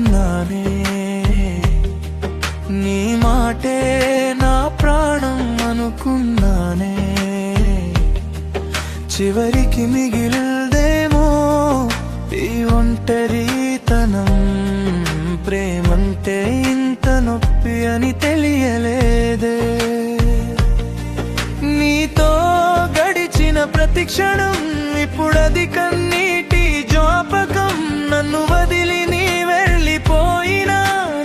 అనుకున్నానే, నీ మాటే నా ప్రాణం అనుకున్నానే. చివరికి మిగిలిదేమో ఈ ఒంటరితనం. ప్రేమంటే ఇంత నొప్పి అని తెలియలేదే. నీతో గడిచిన ప్రతి క్షణం ఇప్పుడది కన్నీటి జ్ఞాపకం. నన్ను వదిలి నీ వెళ్ళిపోయినా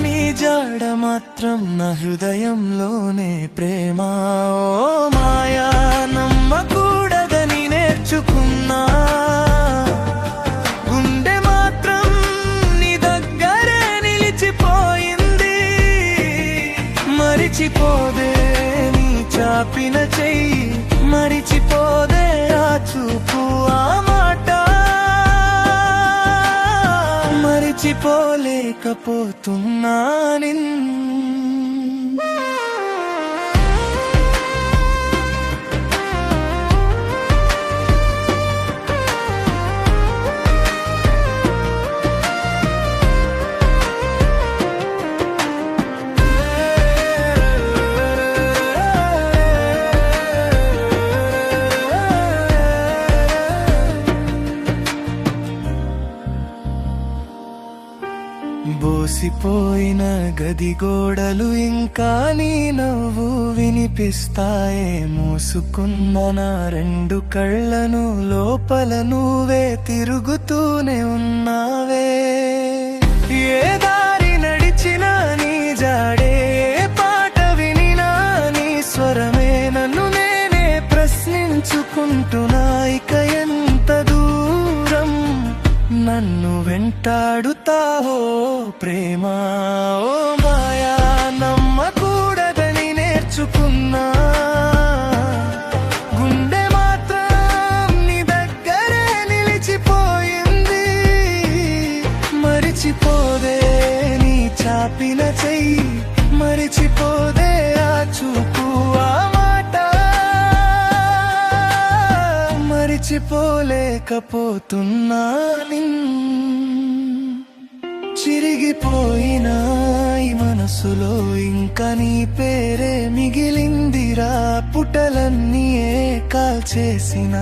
నీ జాడ మాత్రం నా హృదయంలోనే. ప్రేమ ఓ మాయా, నమ్మకూడదని నేర్చుకున్నా. గుండె మాత్రం నీ దగ్గరే నిలిచిపోయింది. మరిచిపోదే నీ చాపిన చెయ్యి, మరిచిపోదే ఆ చూపు ఆ మాట. మరిచిపోలేకపోతున్నా బోసిపోయిన గది గోడలు ఇంకా నీ నవ్వు వినిపిస్తాయే. మూసుకున్న నా రెండు కళ్ళను లోపల నువ్వే తిరుగుతూనే ఉన్నావే. ఏ దారి నడిచినా నీ జాడే, పాట వినినా నీ స్వరమే. నన్ను నేనే ప్రశ్నించుకుంటున్నా, ఇక ఎంత దూరం నన్ను వెంటాడుతావో ప్రేమ. ఓ మాయా, నమ్మకూడదని నేర్చుకున్నా. గుండె మాత్రం నీ దగ్గరే నిలిచిపోయింది. మరిచిపోదే నీ చాపిన చెయ్యి, మరిచిపోదే ఆ చూపు ఆ మాట. మరిచిపోలేకపోతున్నా చిరిగిపోయిన ఈ మనసులో ఇంకా నీ పేరే మిగిలిందిరా. పుటలన్నీ కాల్చేసిన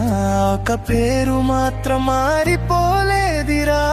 ఒక పేరు మాత్రం మారిపోలేదిరా.